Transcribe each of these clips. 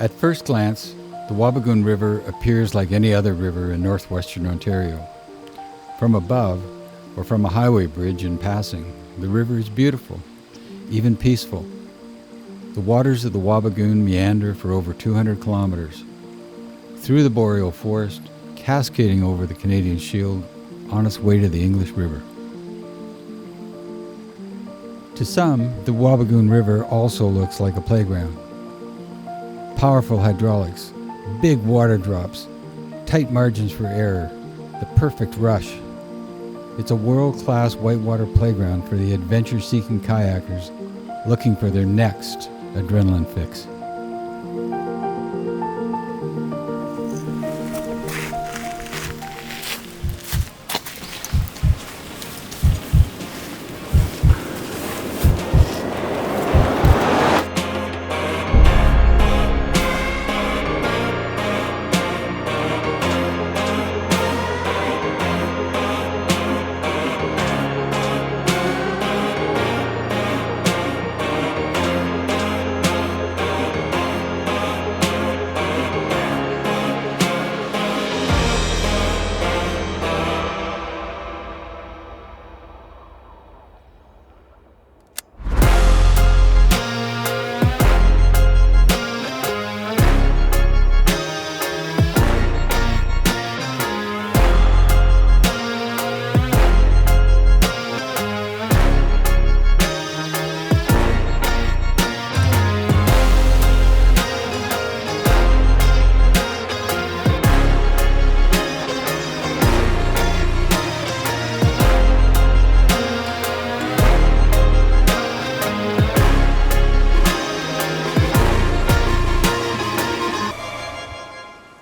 At first glance, the Wabigoon River appears like any other river in northwestern Ontario. From above, or from a highway bridge in passing, the river is beautiful, even peaceful. The waters of the Wabigoon meander for over 200 kilometers, through the boreal forest, cascading over the Canadian Shield on its way to the English River. To some, the Wabigoon River also looks like a playground. Powerful hydraulics, big water drops, tight margins for error, the perfect rush. It's a world-class whitewater playground for the adventure-seeking kayakers looking for their next adrenaline fix.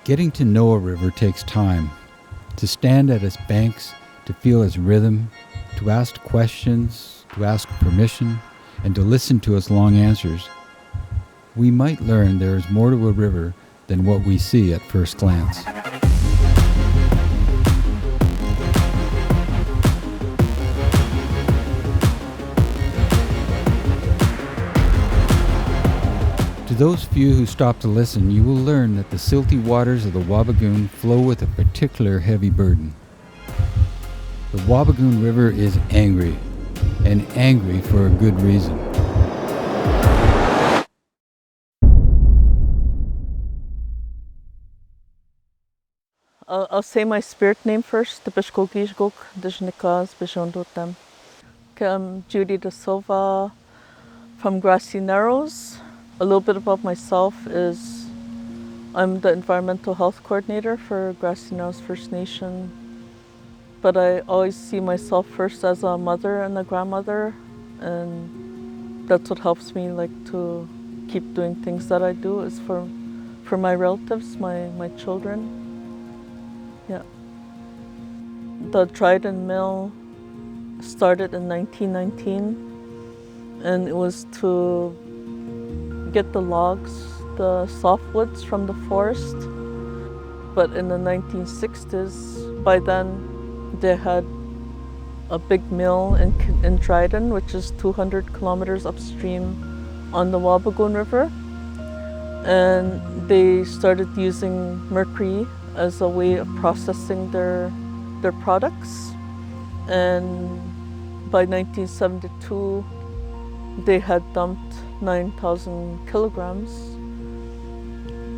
Getting to know a river takes time. To stand at its banks, to feel its rhythm, to ask questions, to ask permission, and to listen to its long answers, we might learn there is more to a river than what we see at first glance. To those few who stop to listen, you will learn that the silty waters of the Wabigoon flow with a particular heavy burden. The Wabigoon River is angry, and angry for a good reason. I'll say my spirit name first. I'm Judy Da Silva from Grassy Narrows. A little bit about myself is I'm the environmental health coordinator for Grassy Narrows First Nation, but I always see myself first as a mother and a grandmother, and that's what helps me to keep doing things that I do is for my relatives, my children. Yeah. The Dryden mill started in 1919, and it was to get the logs, the softwoods from the forest. But in the 1960s, by then they had a big mill in Dryden, which is 200 kilometers upstream on the Wabigoon River. And they started using mercury as a way of processing their products. And by 1972, they had dumped 9,000 kilograms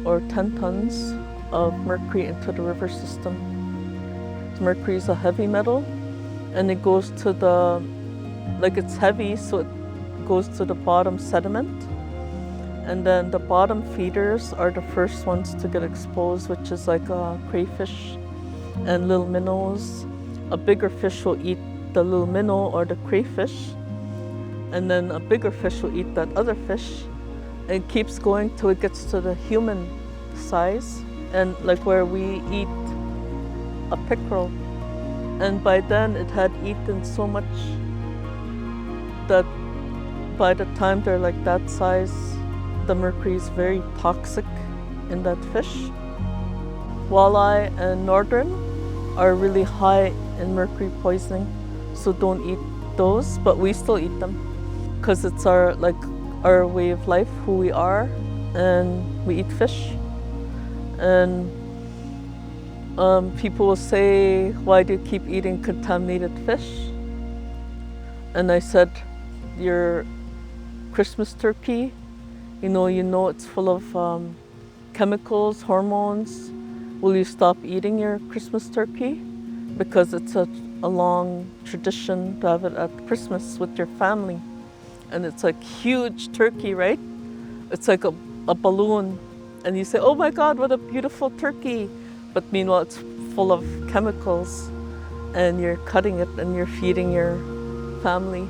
or 10 tons of mercury into the river system. Mercury is a heavy metal, and it goes to it's heavy, so it goes to the bottom sediment. And then the bottom feeders are the first ones to get exposed, which is like crayfish and little minnows. A bigger fish will eat the little minnow or the crayfish, and then a bigger fish will eat that other fish. It keeps going till it gets to the human size, and where we eat a pickerel. And by then it had eaten so much that by the time they're that size, the mercury is very toxic in that fish. Walleye and northern are really high in mercury poisoning, so don't eat those, but we still eat them because it's our way of life, who we are. and we eat fish. And people will say, why do you keep eating contaminated fish? And I said, your Christmas turkey, you know it's full of chemicals, hormones. Will you stop eating your Christmas turkey? Because it's a long tradition to have it at Christmas with your family. And it's like huge turkey, right? It's like a balloon. And you say, oh my God, what a beautiful turkey. But meanwhile, it's full of chemicals. And you're cutting it and you're feeding your family.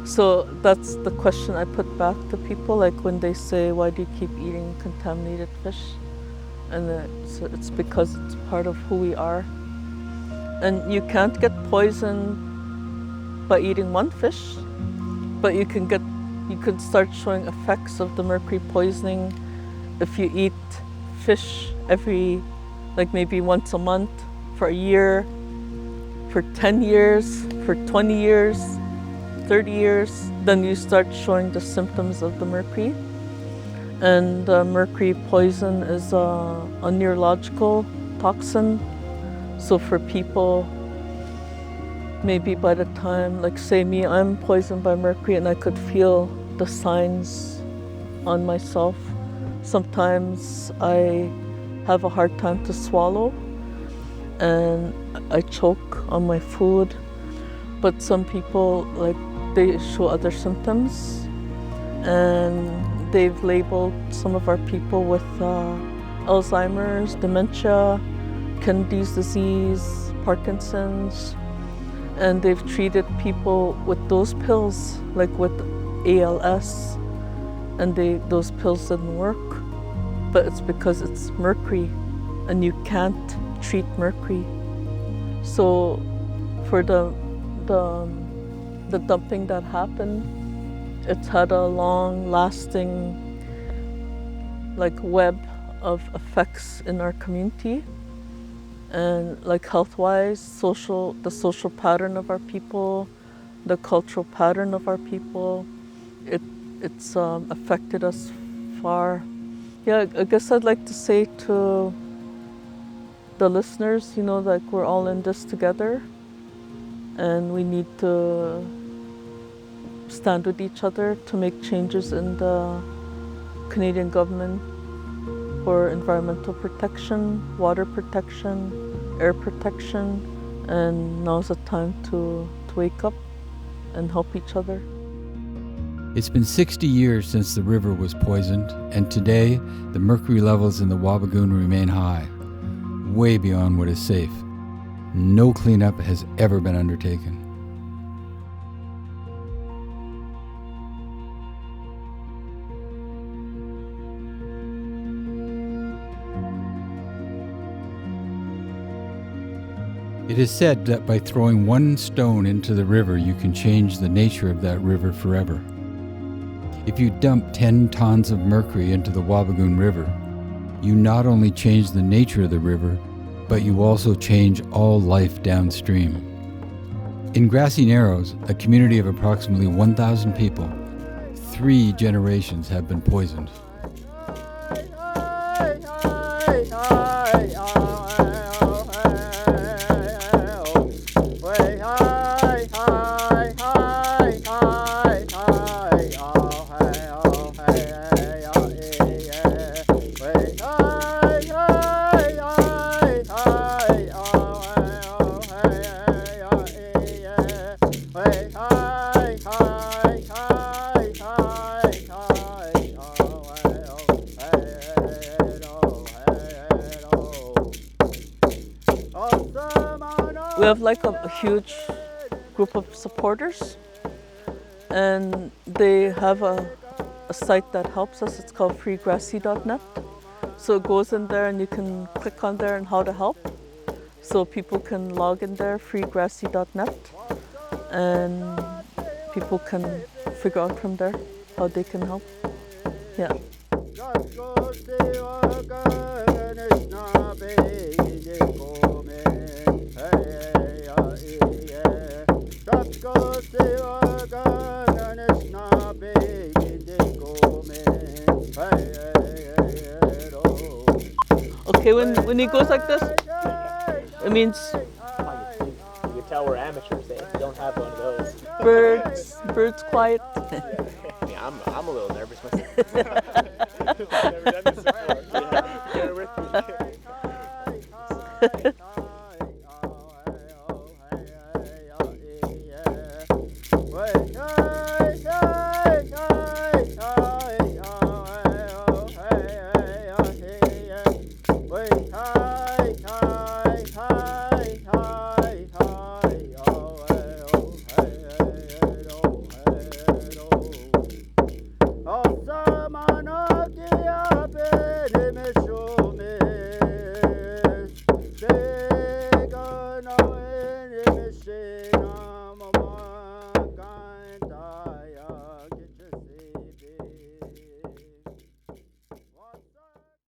So that's the question I put back to people, like when they say, why do you keep eating contaminated fish? And it's because it's part of who we are. And you can't get poisoned by eating one fish, but you can start showing effects of the mercury poisoning if you eat fish maybe once a month for a year, for 10 years, for 20 years, 30 years, then you start showing the symptoms of the mercury. And mercury poison is a neurological toxin. So for people, maybe by the time, like say me, I'm poisoned by mercury and I could feel the signs on myself. Sometimes I have a hard time to swallow and I choke on my food. But some people, they show other symptoms, and they've labeled some of our people with Alzheimer's, dementia, Kennedy's disease, Parkinson's, and they've treated people with those pills, like with ALS, and those pills didn't work. But it's because it's mercury, and you can't treat mercury. So for the dumping that happened, it's had a long-lasting web of effects in our community, and health-wise, the social pattern of our people, the cultural pattern of our people, it's affected us far. Yeah, I guess I'd like to say to the listeners, we're all in this together. And we need to stand with each other to make changes in the Canadian government for environmental protection, water protection, air protection, and now's the time to wake up and help each other. It's been 60 years since the river was poisoned, and today the mercury levels in the Wabigoon remain high, way beyond what is safe. No cleanup has ever been undertaken. It is said that by throwing one stone into the river, you can change the nature of that river forever. If you dump 10 tons of mercury into the Wabigoon River, you not only change the nature of the river, but you also change all life downstream. In Grassy Narrows, a community of approximately 1,000 people, 3 generations have been poisoned. We have a huge group of supporters, and they have a site that helps us. It's called freegrassy.net. So it goes in there and you can click on there and how to help. So people can log in there, freegrassy.net, and people can figure out from there how they can help. Yeah. Okay, when he goes like this, it means You can tell we're amateurs. They don't have one of those. birds quiet. Yeah, I'm a little nervous myself. I've never done this before. Yeah, bear with me.